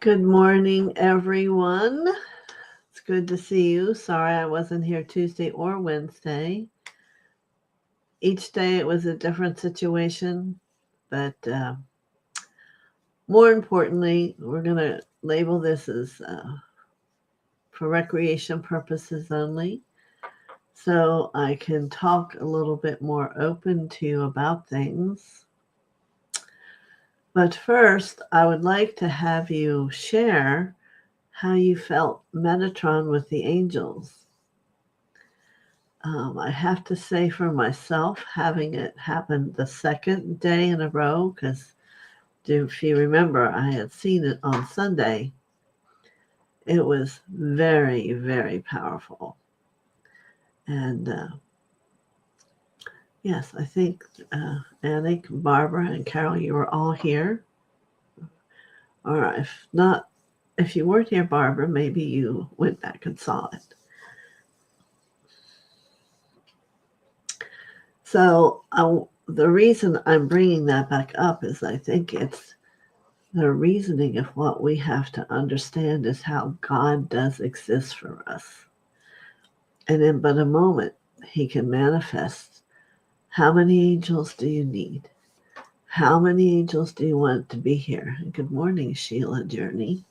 Good morning, everyone. It's good to see you. Sorry I wasn't here Tuesday or Wednesday. Each day it was a different situation, but more importantly, we're going to label this as for recreation purposes only, so I can talk a little bit more open to you about things. But first, I would like to have you share how you felt Metatron with the angels. I have to say for myself, having it happen the second day in a row, because if you remember, I had seen it on Sunday, it was very, very powerful. And yes, I think Anik, Barbara, and Carol, you were all here. Or if not, if you weren't here, Barbara, maybe you went back and saw it. So the reason I'm bringing that back up is I think it's the reasoning of what we have to understand is how God does exist for us. And in but a moment, he can manifest. How many angels do you need? How many angels do you want to be here? Good morning, Sheila Journey.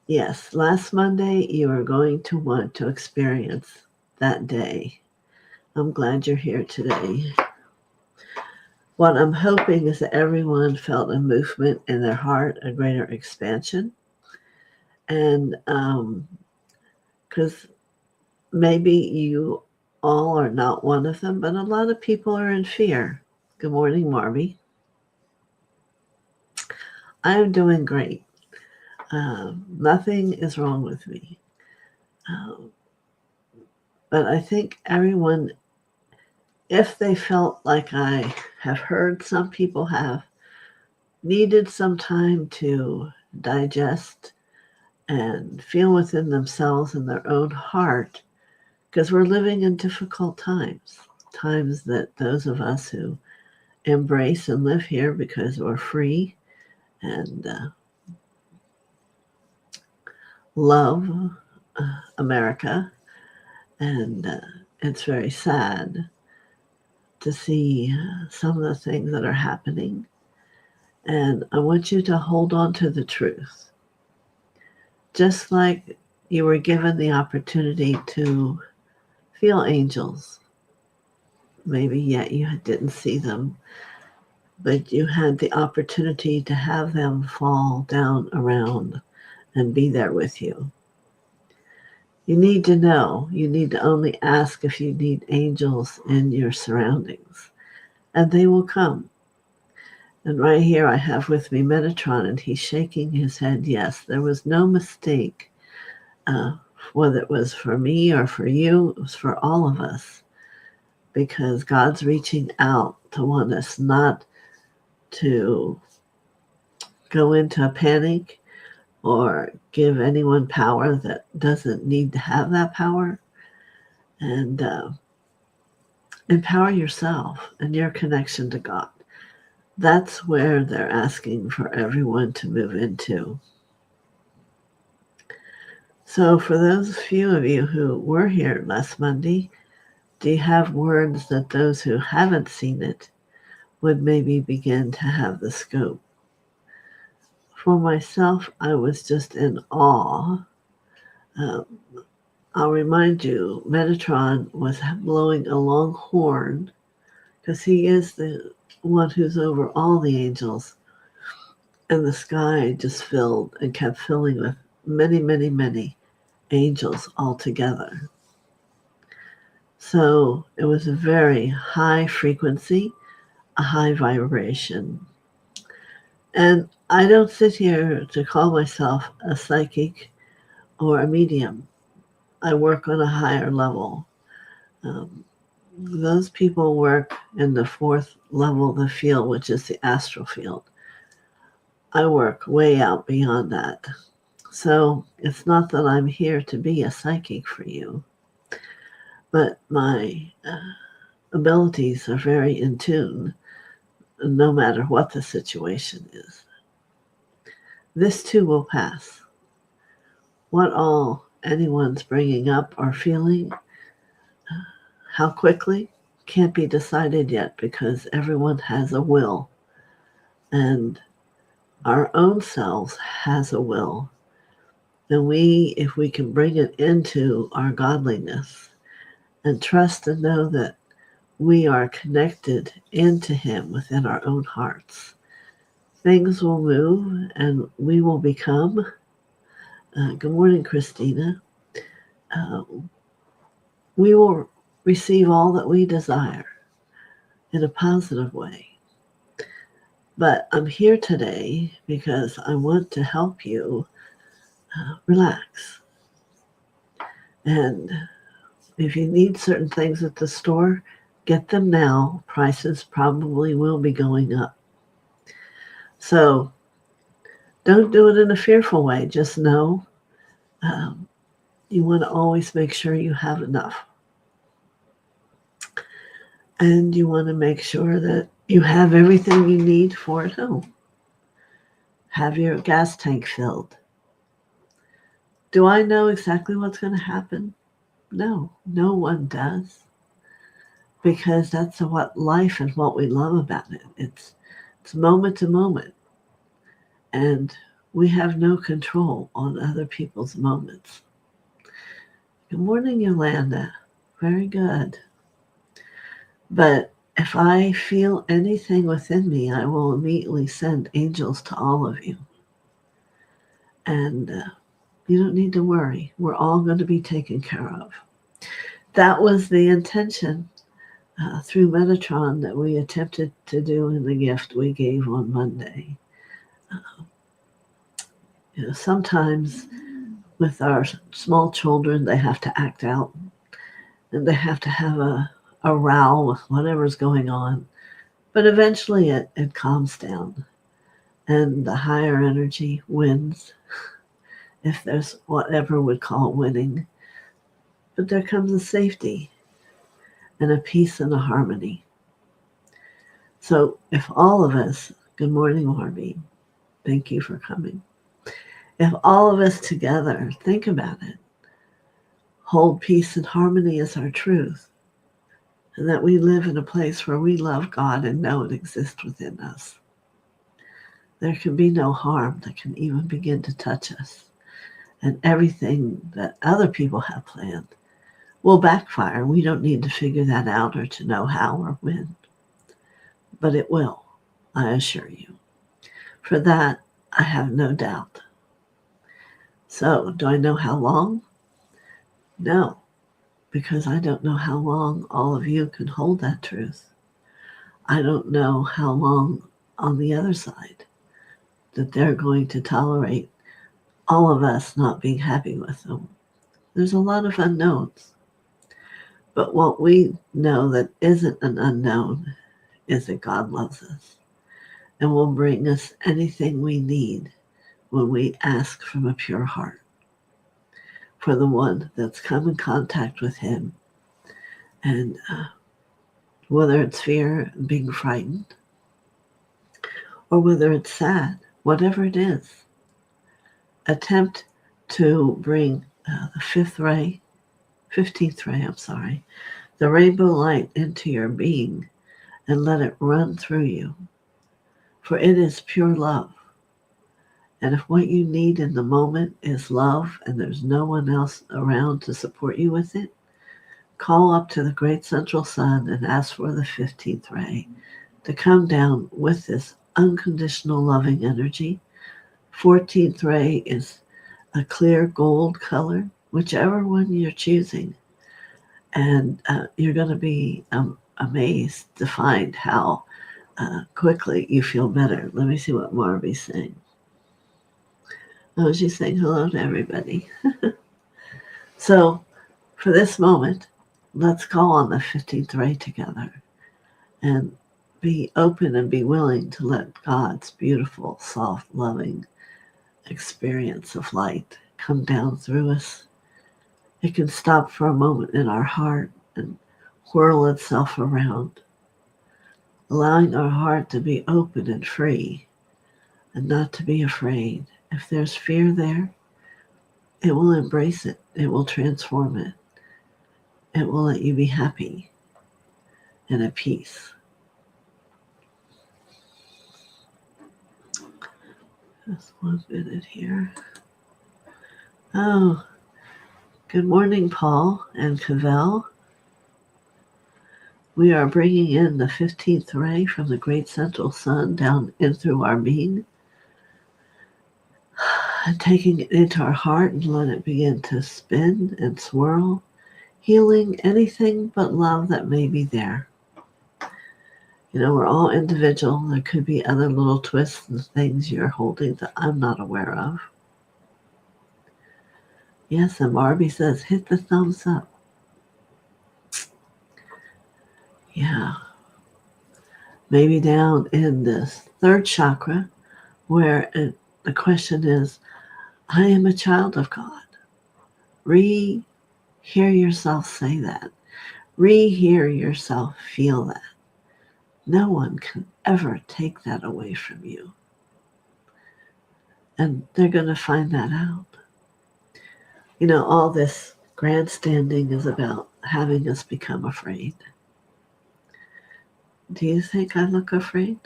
Yes, last Monday, you are going to want to experience that day. I'm glad you're here today. What I'm hoping is that everyone felt a movement in their heart, a greater expansion. And because maybe you all are not one of them, but a lot of people are in fear. Good morning, Marby. I am doing great. Nothing is wrong with me. But I think everyone, if they felt like I have heard some people have, needed some time to digest and feel within themselves and their own heart, because we're living in difficult times that those of us who embrace and live here because we're free and love America, and it's very sad to see some of the things that are happening. And I want you to hold on to the truth. Just like you were given the opportunity to feel angels, maybe yet you didn't see them, but you had the opportunity to have them fall down around and be there with you. You need to know. You need to only ask if you need angels in your surroundings, and they will come. And right here I have with me Metatron, and he's shaking his head. Yes, there was no mistake, whether it was for me or for you, it was for all of us, because God's reaching out to want us not to go into a panic or give anyone power that doesn't need to have that power, and empower yourself and your connection to God. That's where they're asking for everyone to move into. So for those few of you who were here last Monday, do you have words that those who haven't seen it would maybe begin to have the scope? For myself, I was just in awe. I'll remind you, Metatron was blowing a long horn because he is the one who's over all the angels. And the sky just filled and kept filling with many, many, many angels all together. So it was a very high frequency, a high vibration. And I don't sit here to call myself a psychic or a medium. I work on a higher level. Those people work in the fourth level of the field, which is the astral field. I work way out beyond that. So it's not that I'm here to be a psychic for you, but my abilities are very in tune, no matter what the situation is. This too will pass. What all anyone's bringing up or feeling, how quickly, can't be decided yet because everyone has a will, and our own selves has a will. And we, if we can bring it into our godliness and trust and know that we are connected into Him within our own hearts, things will move and we will become, good morning, Christina, uh, we will receive all that we desire in a positive way. But I'm here today because I want to help you relax. And if you need certain things at the store, get them now. Prices probably will be going up. So don't do it in a fearful way. Just know you want to always make sure you have enough. And you want to make sure that you have everything you need for at home. Have your gas tank filled. Do I know exactly what's going to happen? No, no one does. Because that's what life and what we love about it. It's moment to moment. And we have no control on other people's moments. Good morning, Yolanda. Very good. But if I feel anything within me, I will immediately send angels to all of you. And you don't need to worry. We're all going to be taken care of. That was the intention through Metatron that we attempted to do in the gift we gave on Monday. Sometimes with our small children, they have to act out and they have to have a row with whatever's going on. But eventually it calms down and the higher energy wins, if there's whatever we'd call winning. But there comes a safety and a peace and a harmony. So if all of us, good morning, Warby, thank you for coming. If all of us together think about it, hold peace and harmony as our truth, and that we live in a place where we love God and know it exists within us, there can be no harm that can even begin to touch us. And everything that other people have planned will backfire. We don't need to figure that out or to know how or when. But it will, I assure you. For that, I have no doubt. So, do I know how long? No, because I don't know how long all of you can hold that truth. I don't know how long on the other side that they're going to tolerate all of us not being happy with them. There's a lot of unknowns. But what we know that isn't an unknown is that God loves us and will bring us anything we need when we ask from a pure heart for the one that's come in contact with Him. And whether it's fear and being frightened, or whether it's sad, whatever it is, attempt to bring the 15th ray, the rainbow light into your being and let it run through you. For it is pure love. And if what you need in the moment is love and there's no one else around to support you with it, call up to the great central sun and ask for the 15th ray to come down with this unconditional loving energy. 14th ray is a clear gold color, whichever one you're choosing. And you're going to be amazed to find how quickly you feel better. Let me see what Marby's saying. Oh, she's saying hello to everybody. So for this moment, let's call on the 15th ray together and be open and be willing to let God's beautiful, soft, loving experience of light come down through us. It can stop for a moment in our heart and whirl itself around, allowing our heart to be open and free and not to be afraid If there's fear there, it will embrace it. It will transform it. It will let you be happy and at peace. Just 1 minute here. Oh, good morning, Paul and Cavell. We are bringing in the 15th ray from the great central sun down in through our being and taking it into our heart and let it begin to spin and swirl, healing anything but love that may be there. You know, we're all individual. There could be other little twists and things you're holding that I'm not aware of. Yes, and Barbie says, hit the thumbs up. Yeah. Maybe down in this third chakra where the question is, I am a child of God. Hear yourself say that. Hear yourself feel that. No one can ever take that away from you. And they're going to find that out. You know, all this grandstanding is about having us become afraid. Do you think I look afraid?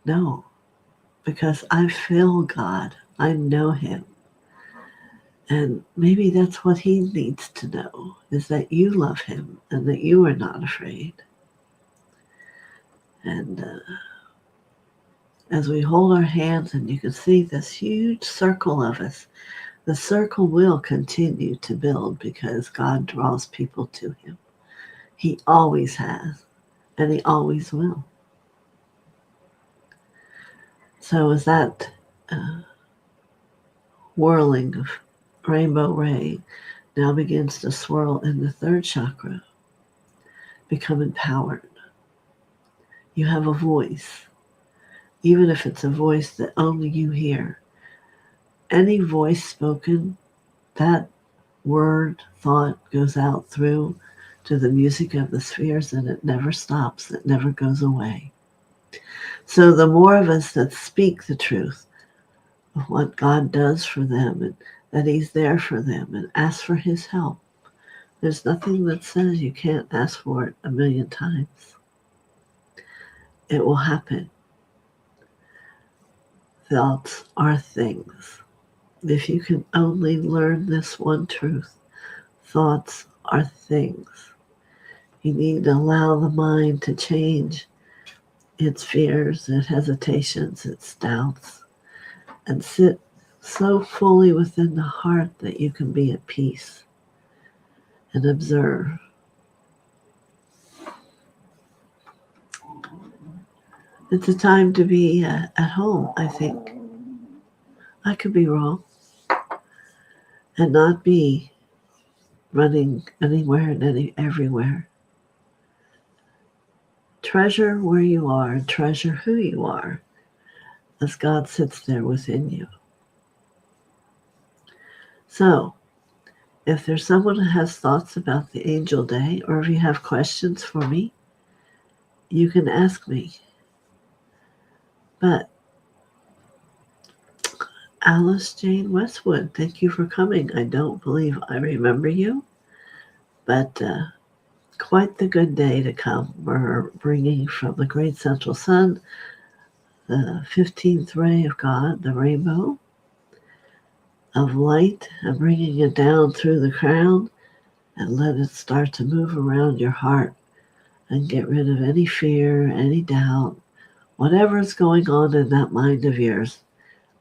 No, because I feel God. I know Him. And maybe that's what He needs to know, is that you love Him and that you are not afraid. And as we hold our hands and you can see this huge circle of us, the circle will continue to build because God draws people to Him. He always has, and He always will. So as that whirling of rainbow ray now begins to swirl in the third chakra, become empowered. You have a voice, even if it's a voice that only you hear. Any voice spoken, that word, thought goes out through to the music of the spheres and it never stops, it never goes away. So the more of us that speak the truth of what God does for them and that He's there for them and ask for His help, there's nothing that says you can't ask for it 1,000,000 times. It will happen. Thoughts are things. If you can only learn this one truth, thoughts are things. You need to allow the mind to change its fears, its hesitations, its doubts, and sit so fully within the heart that you can be at peace and observe. It's a time to be at home, I think. I could be wrong. And not be running anywhere and everywhere. Treasure where you are and treasure who you are as God sits there within you. So, if there's someone who has thoughts about the angel day, or if you have questions for me, you can ask me. But Alice Jane Westwood, thank you for coming. I don't believe I remember you, but quite the good day to come. We're bringing from the great central sun the 15th ray of God, the rainbow of light, and bringing it down through the crown and let it start to move around your heart and get rid of any fear, any doubt, whatever is going on in that mind of yours.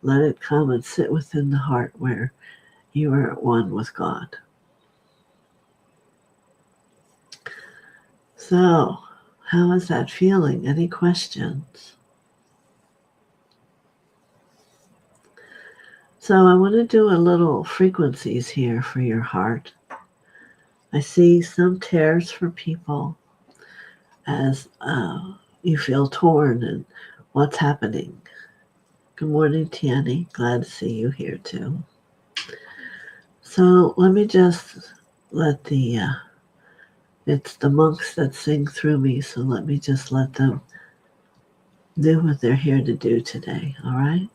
Let it come and sit within the heart where you are at one with God. So, how is that feeling? Any questions? So I want to do a little frequencies here for your heart. I see some tears for people as you feel torn and what's happening. Good morning, Tiani. Glad to see you here too. So let me just let it's the monks that sing through me, so let me just let them do what they're here to do today, all right?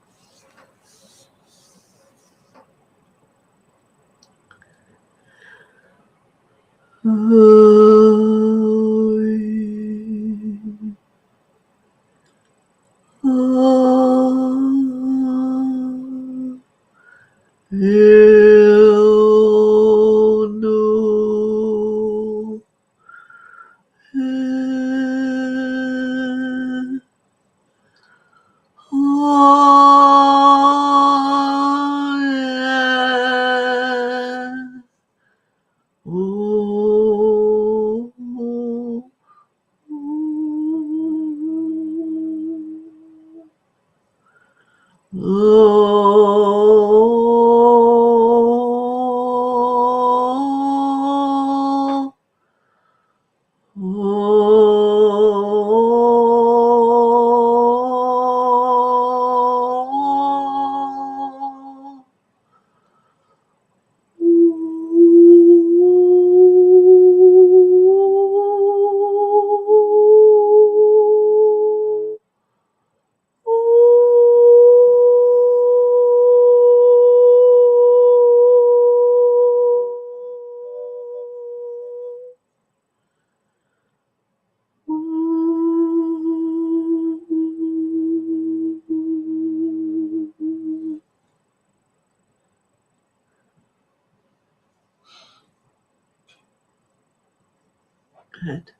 Good.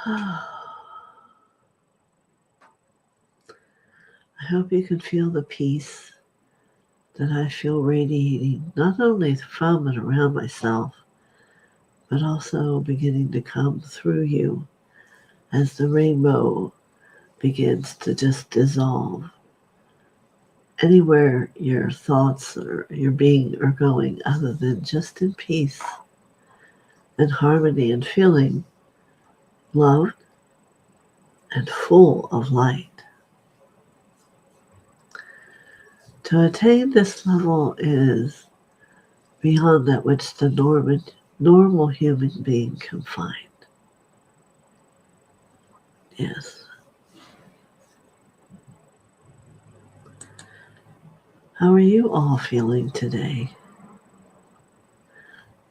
I hope you can feel the peace that I feel radiating, not only from and around myself, but also beginning to come through you as the rainbow begins to just dissolve. Anywhere your thoughts or your being are going other than just in peace and harmony and feeling loved and full of light. To attain this level is beyond that which the normal human being can find. Yes. How are you all feeling today?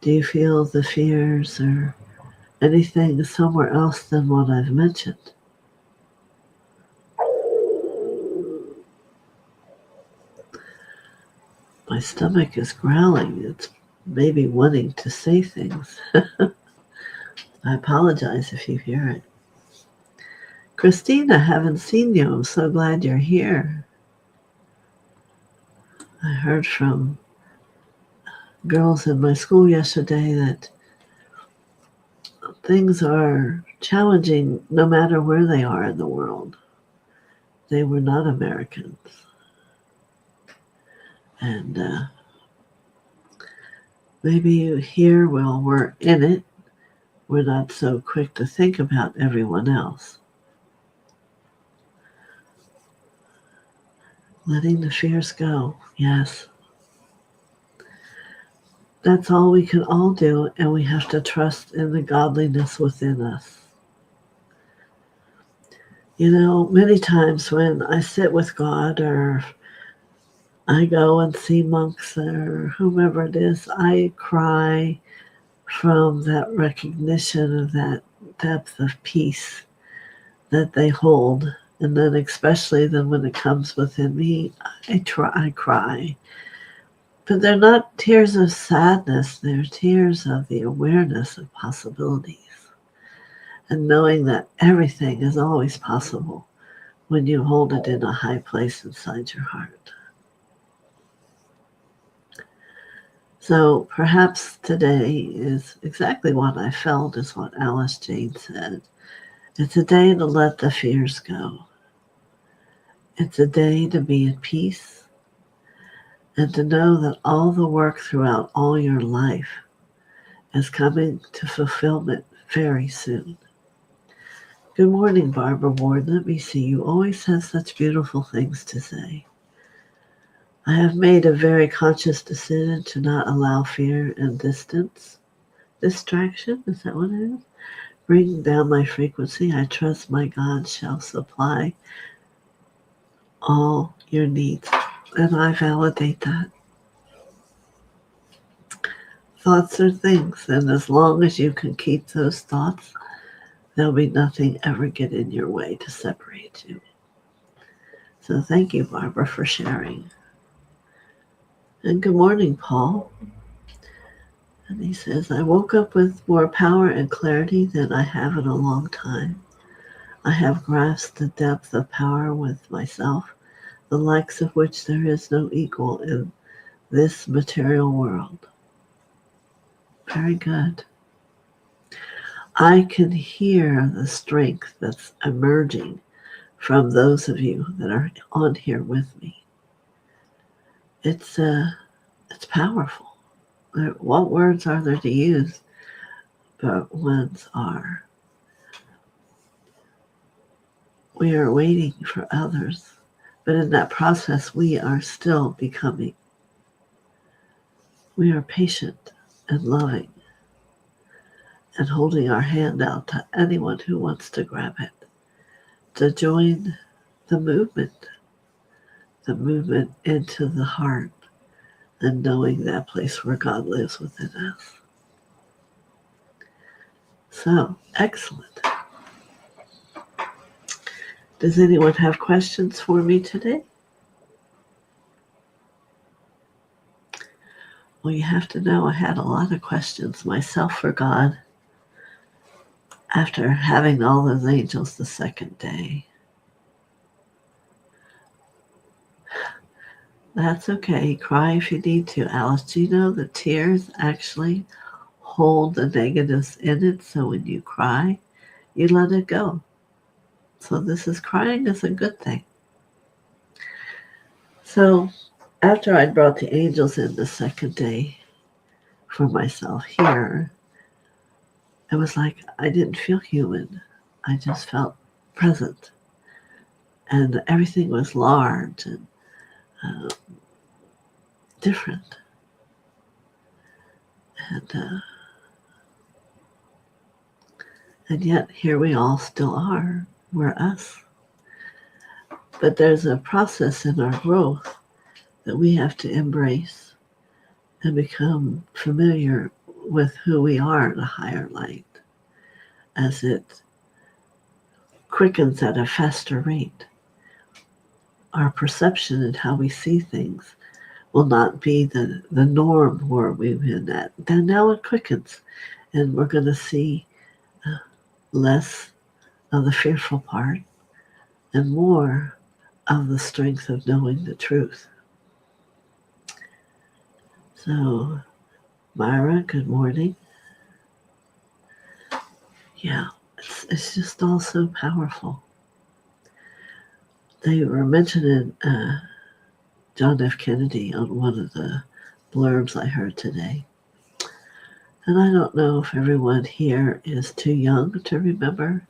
Do you feel the fears or anything somewhere else than what I've mentioned? My stomach is growling. It's maybe wanting to say things. I apologize if you hear it. Christina, haven't seen you. I'm so glad you're here. I heard from girls in my school yesterday that things are challenging no matter where they are in the world. They were not Americans. And maybe here, well, we're in it. We're not so quick to think about everyone else. Letting the fears go, yes. That's all we can all do, and we have to trust in the godliness within us. You know, many times when I sit with God or I go and see monks or whomever it is, I cry from that recognition of that depth of peace that they hold. And then especially then when it comes within me, I cry. But they're not tears of sadness, they're tears of the awareness of possibilities. And knowing that everything is always possible when you hold it in a high place inside your heart. So perhaps today is exactly what I felt, is what Alice Jane said. It's a day to let the fears go. It's a day to be at peace and to know that all the work throughout all your life is coming to fulfillment very soon. Good morning, Barbara Ward. Let me see. You always have such beautiful things to say. I have made a very conscious decision to not allow fear and distraction, is that what it is? Bring down my frequency. I trust my God shall supply all your needs. And I validate that. Thoughts are things, and as long as you can keep those thoughts, there'll be nothing ever get in your way to separate you. So thank you, Barbara, for sharing. And good morning, Paul. And he says, I woke up with more power and clarity than I have in a long time. I have grasped the depth of power with myself, the likes of which there is no equal in this material world. Very good. I can hear the strength that's emerging from those of you that are on here with me. It's powerful. What words are there to use? But ones are. We are waiting for others, but in that process, we are still becoming. We are patient and loving and holding our hand out to anyone who wants to grab it, to join the movement into the heart and knowing that place where God lives within us. So, excellent. Does anyone have questions for me today? Well, you have to know I had a lot of questions myself for God after having all those angels the second day. That's okay. Cry if you need to. Alice, do you know that tears actually hold the negatives in it? So when you cry, you let it go. So crying is a good thing. So after I'd brought the angels in the second day for myself here, it was like I didn't feel human. I just felt present. And everything was large and different. And yet here we all still are. We're us. But there's a process in our growth that we have to embrace and become familiar with who we are in a higher light as it quickens at a faster rate. Our perception and how we see things will not be the norm where we've been at. Then now it quickens, and we're going to see less of the fearful part and more of the strength of knowing the truth. So, Myra, good morning. Yeah, it's just all so powerful. They were mentioning John F. Kennedy on one of the blurbs I heard today. And I don't know if everyone here is too young to remember.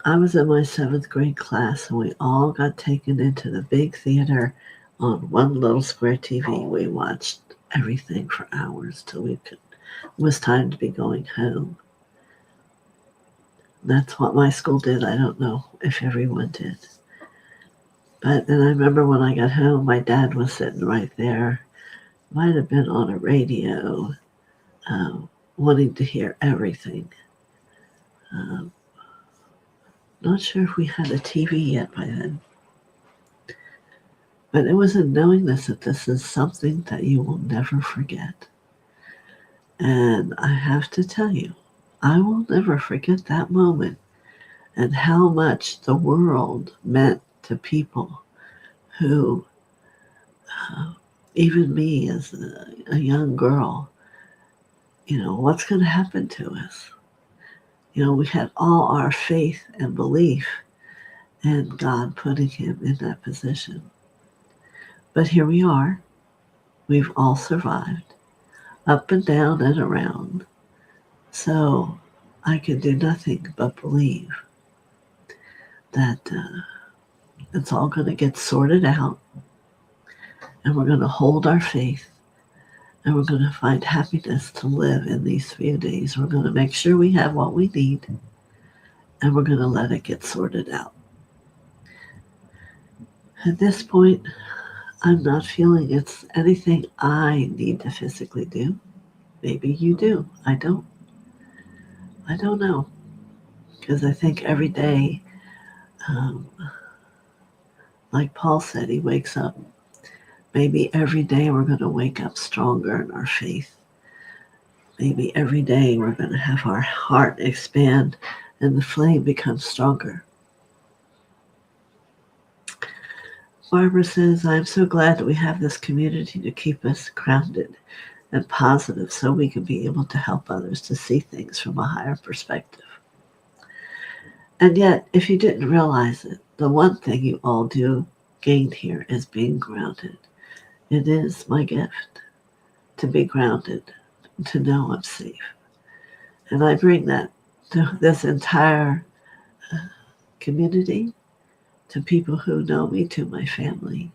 I was in my 7th grade class and we all got taken into the big theater on one little square TV. We watched everything for hours till it was time to be going home. That's what my school did. I don't know if everyone did. But then I remember when I got home, my dad was sitting right there. Might have been on a radio, wanting to hear everything. Not sure if we had a TV yet by then. But it was in knowing this that this is something that you will never forget. And I have to tell you, I will never forget that moment and how much the world meant to people who, even me as a young girl, what's going to happen to us? We had all our faith and belief in God putting him in that position. But here we are. We've all survived, up and down and around. So I can do nothing but believe that it's all going to get sorted out, and we're going to hold our faith, and we're going to find happiness to live in these few days. We're going to make sure we have what we need, and we're going to let it get sorted out. At this point, I'm not feeling it's anything I need to physically do. Maybe you do. I don't. I don't know. Because I think every day, um, like Paul said, he wakes up. Maybe every day we're going to wake up stronger in our faith. Maybe every day we're going to have our heart expand and the flame become stronger. Barbara says, I'm so glad that we have this community to keep us grounded and positive so we can be able to help others to see things from a higher perspective. And yet, if you didn't realize it, the one thing you all do gain here is being grounded. It is my gift to be grounded, to know I'm safe. And I bring that to this entire community, to people who know me, to my family,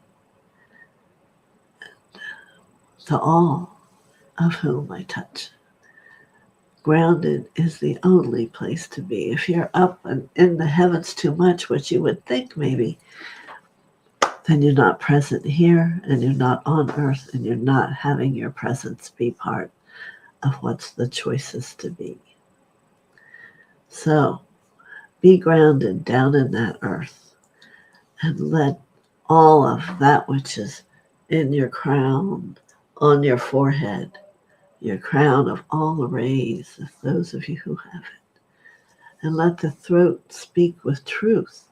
to all of whom I touch. Grounded is the only place to be. If you're up and in the heavens too much, which you would think maybe, then you're not present here and you're not on earth and you're not having your presence be part of what's the choices to be. So be grounded down in that earth and let all of that which is in your crown, on your forehead, your crown of all the rays of those of you who have it. And let the throat speak with truth.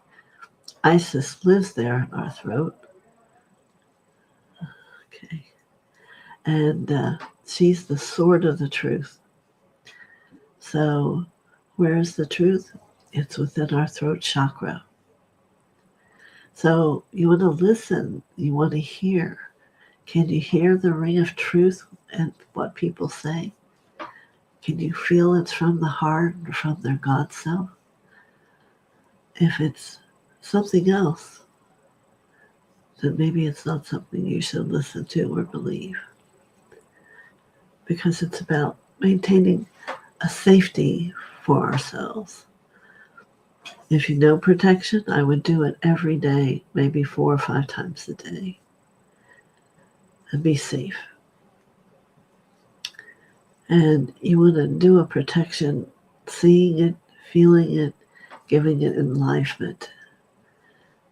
Isis lives there in our throat. Okay. And she's the sword of the truth. So where's the truth? It's within our throat chakra. So you want to listen. You want to hear. Can you hear the ring of truth and what people say? Can you feel it's from the heart or from their God self? If it's something else, then maybe it's not something you should listen to or believe. Because it's about maintaining a safety for ourselves. If you know protection, I would do it every day, maybe 4 or 5 times a day. And be safe. And you want to do a protection, seeing it, feeling it, giving it enlivenment.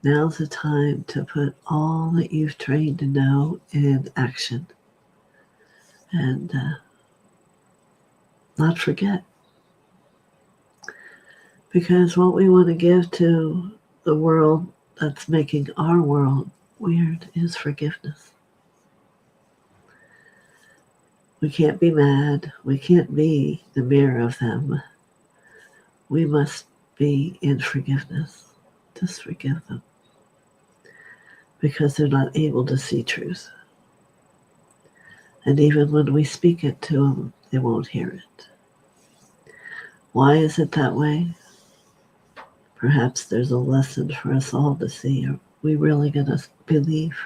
Now's the time to put all that you've trained to know in action. And not forget. Because what we want to give to the world that's making our world weird is forgiveness. We can't be mad. We can't be the mirror of them. We must be in forgiveness. Just forgive them. Because they're not able to see truth. And even when we speak it to them, they won't hear it. Why is it that way? Perhaps there's a lesson for us all to see. Are we really going to believe?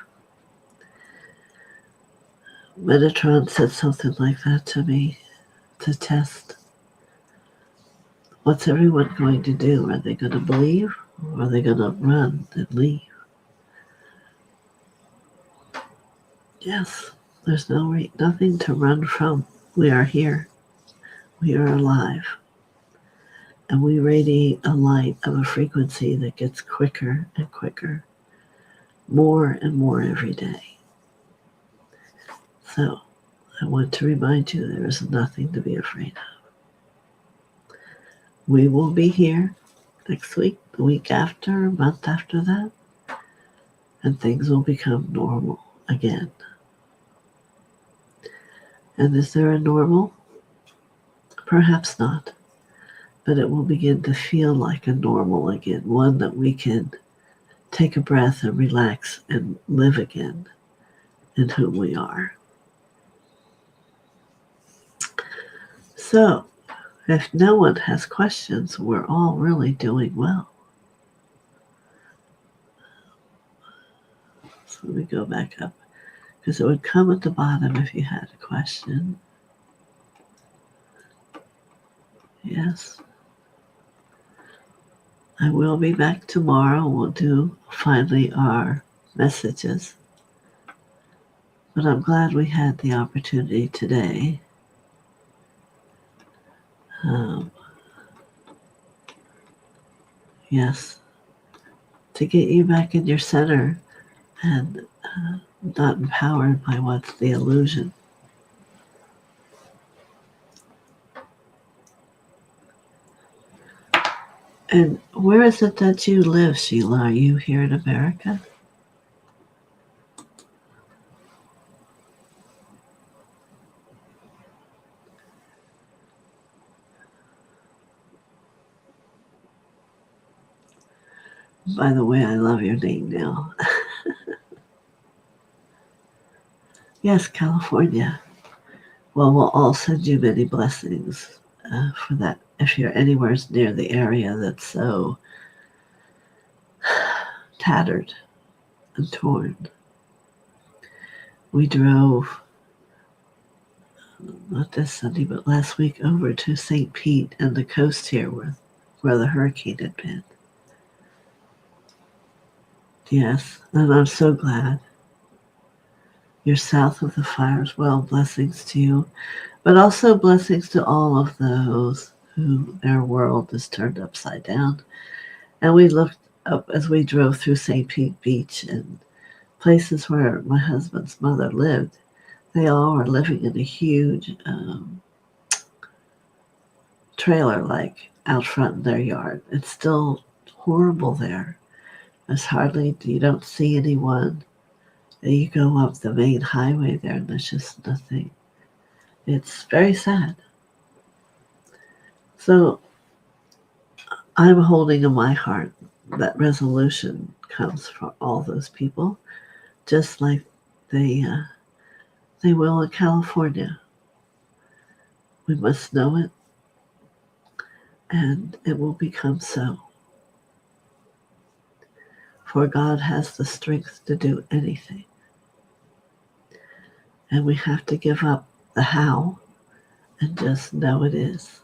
Metatron said something like that to me to test. What's everyone going to do? Are they going to believe or are they going to run and leave? Yes, there's nothing to run from. We are here. We are alive. And we radiate a light of a frequency that gets quicker and quicker, more and more every day. So I want to remind you there is nothing to be afraid of. We will be here next week, the week after, a month after that, and things will become normal again. And is there a normal? Perhaps not. But it will begin to feel like a normal again, one that we can take a breath and relax and live again in who we are. So, if no one has questions, we're all really doing well. So let me go back up, because it would come at the bottom if you had a question. Yes. I will be back tomorrow. We'll do finally our messages But I'm glad we had the opportunity today. Um, yes, to get you back in your center and not empowered by what's the illusion. And where is it that you live, Sheila? Are you here in America? By the way, I love your name now. Yes, California. Well, we'll all send you many blessings for that. If you're anywhere near the area that's so tattered and torn. We drove, not this Sunday, but last week over to St. Pete and the coast here where the hurricane had been. Yes, and I'm so glad. You're south of the fires. Well, blessings to you, but also blessings to all of those who their world is turned upside down. And we looked up as we drove through St. Pete Beach and places where my husband's mother lived. They all were living in a huge trailer like out front in their yard. It's still horrible there. You don't see anyone. You go up the main highway there and there's just nothing. It's very sad. So I'm holding in my heart that resolution comes for all those people, just like they will in California. We must know it, and it will become so. For God has the strength to do anything. And we have to give up the how and just know it is.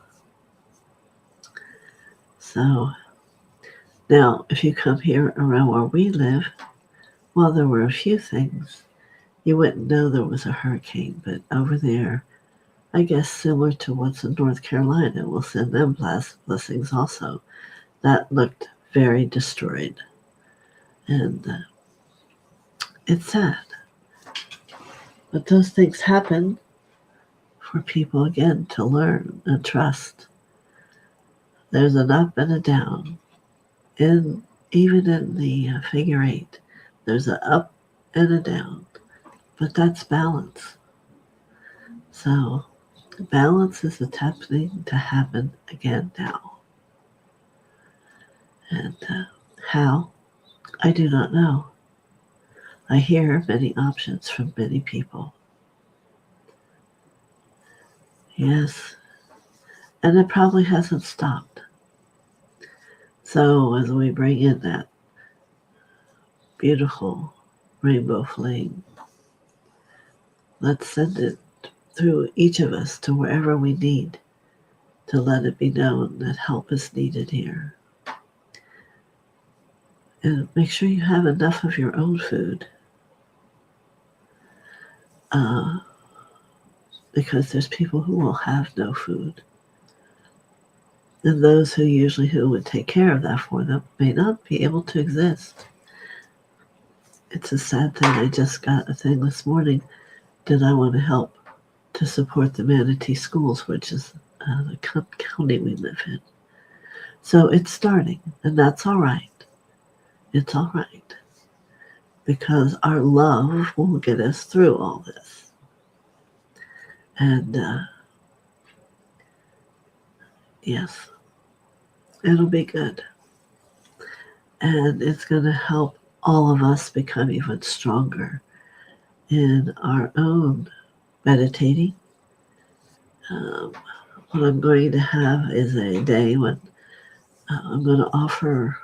So now, if you come here around where we live, well, there were a few things. You wouldn't know there was a hurricane, but over there, I guess similar to what's in North Carolina, we'll send them blessings also. That looked very destroyed. And it's sad. But those things happen for people, again, to learn and trust. There's an up and a down. And even in the figure eight, there's an up and a down. But that's balance. So balance is attempting to happen again now. And how? I do not know. I hear many options from many people. Yes. And it probably hasn't stopped. So as we bring in that beautiful rainbow flame, let's send it through each of us to wherever we need to let it be known that help is needed here. And make sure you have enough of your own food. Because there's people who will have no food. And those who would take care of that for them may not be able to exist. It's a sad thing. I just got a thing this morning that I want to help to support the Manatee Schools, which is the county we live in. So it's starting, and that's all right. It's all right. Because our love will get us through all this. And yes, it'll be good. And it's going to help all of us become even stronger in our own meditating. What I'm going to have is a day when I'm going to offer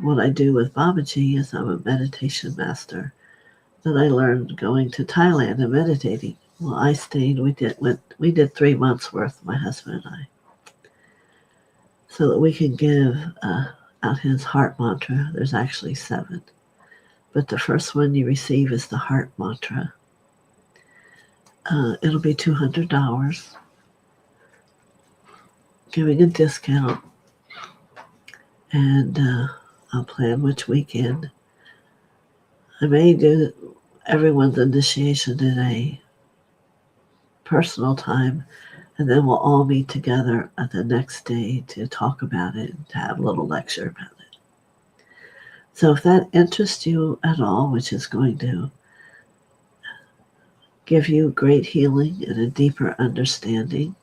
what I do with Babaji is I'm a meditation master that I learned going to Thailand and meditating. Well, I stayed, we did 3 months worth, my husband and I, so that we can give out his heart mantra. There's actually 7. But the first one you receive is the heart mantra. It'll be $200, giving a discount, and I'll plan which weekend. I may do everyone's initiation in a personal time, and then we'll all meet together at the next day to talk about it and to have a little lecture about it. So if that interests you at all, which is going to give you great healing and a deeper understanding,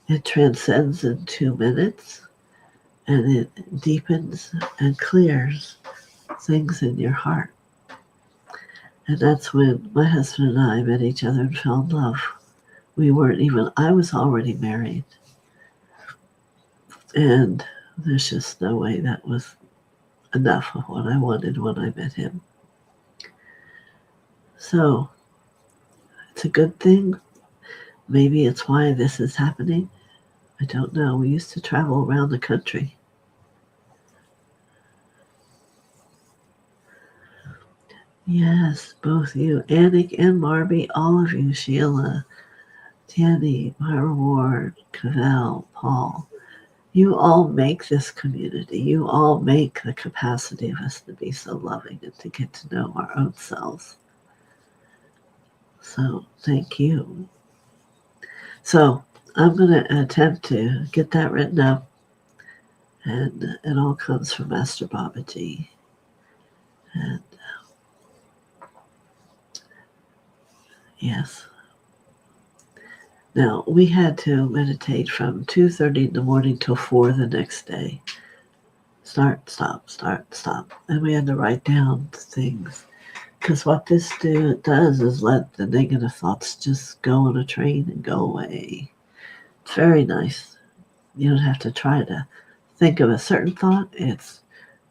it transcends in 2 minutes, and it deepens and clears things in your heart. And that's when my husband and I met each other and fell in love. I was already married. And there's just no way that was enough of what I wanted when I met him. So it's a good thing. Maybe it's why this is happening. I don't know. We used to travel around the country. Yes, both you, Anik and Marby, all of you, Sheila, Tanny, Myra Ward, Cavell, Paul, you all make this community. You all make the capacity of us to be so loving and to get to know our own selves. So thank you. So I'm going to attempt to get that written up, and it all comes from Master Babaji. And yes. Now, we had to meditate from 2:30 in the morning till 4 the next day. Start, stop, start, stop. And we had to write down things. Because what this does is let the negative thoughts just go on a train and go away. It's very nice. You don't have to try to think of a certain thought. It's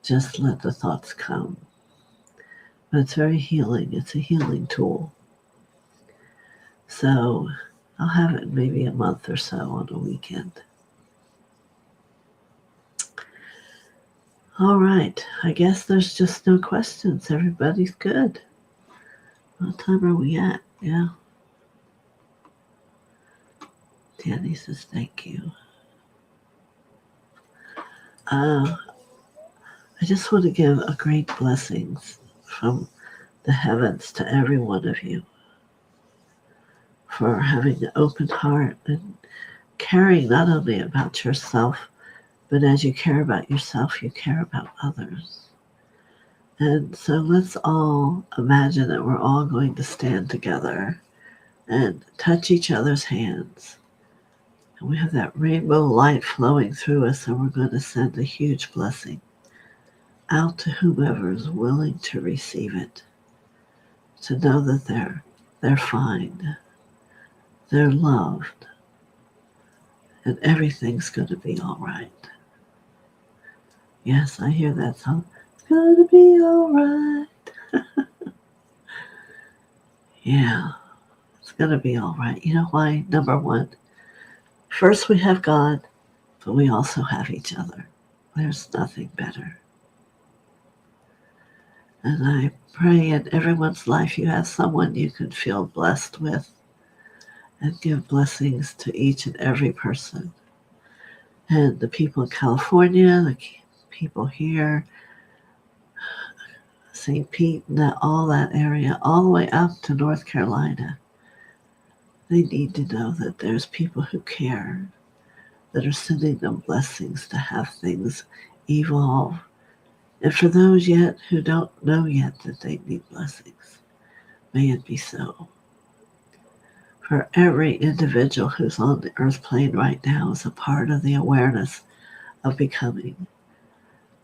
just let the thoughts come. But it's very healing. It's a healing tool. So I'll have it maybe a month or so on a weekend. All right. I guess there's just no questions. Everybody's good. What time are we at? Yeah. Danny says thank you. I just want to give a great blessings from the heavens to every one of you for having an open heart and caring not only about yourself, but as you care about yourself, you care about others. And so let's all imagine that we're all going to stand together and touch each other's hands. And we have that rainbow light flowing through us, and we're going to send a huge blessing out to whomever is willing to receive it, to know that they're fine, they're loved, and everything's going to be all right. Yes, I hear that song. It's going to be all right. Yeah, it's going to be all right. You know why? Number one, first we have God, but we also have each other. There's nothing better. And I pray in everyone's life you have someone you can feel blessed with and give blessings to each and every person. And the people in California, the people here, St. Pete, all that area, all the way up to North Carolina, they need to know that there's people who care, that are sending them blessings to have things evolve. And for those yet who don't know yet that they need blessings, may it be so. For every individual who's on the earth plane right now is a part of the awareness of becoming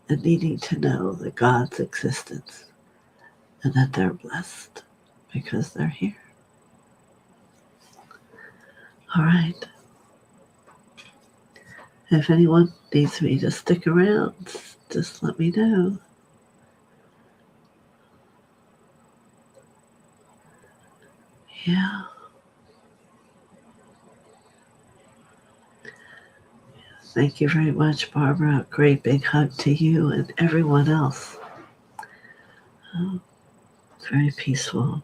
and needing to know that God's existence and that they're blessed because they're here. All right. If anyone needs me to stick around, just let me know. Yeah. Thank you very much, Barbara. A great big hug to you and everyone else. Very peaceful.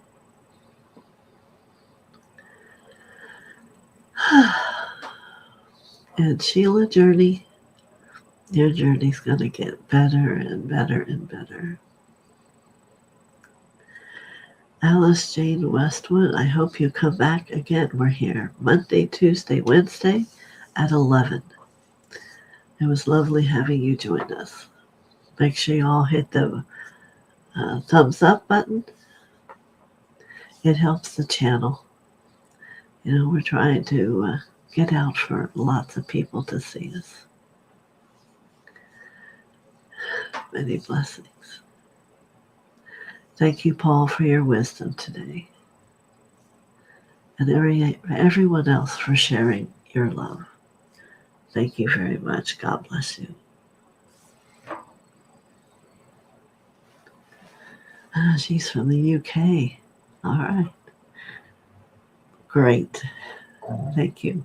And Sheila Journey, your journey's going to get better and better and better. Alice Jane Westwood, I hope you come back again. We're here Monday, Tuesday, Wednesday at 11. It was lovely having you join us. Make sure you all hit the thumbs up button. It helps the channel. You know, we're trying to get out for lots of people to see us. Many blessings. Thank you, Paul, for your wisdom today. And everyone else for sharing your love. Thank you very much. God bless you. She's from the UK. All right. Great. Thank you.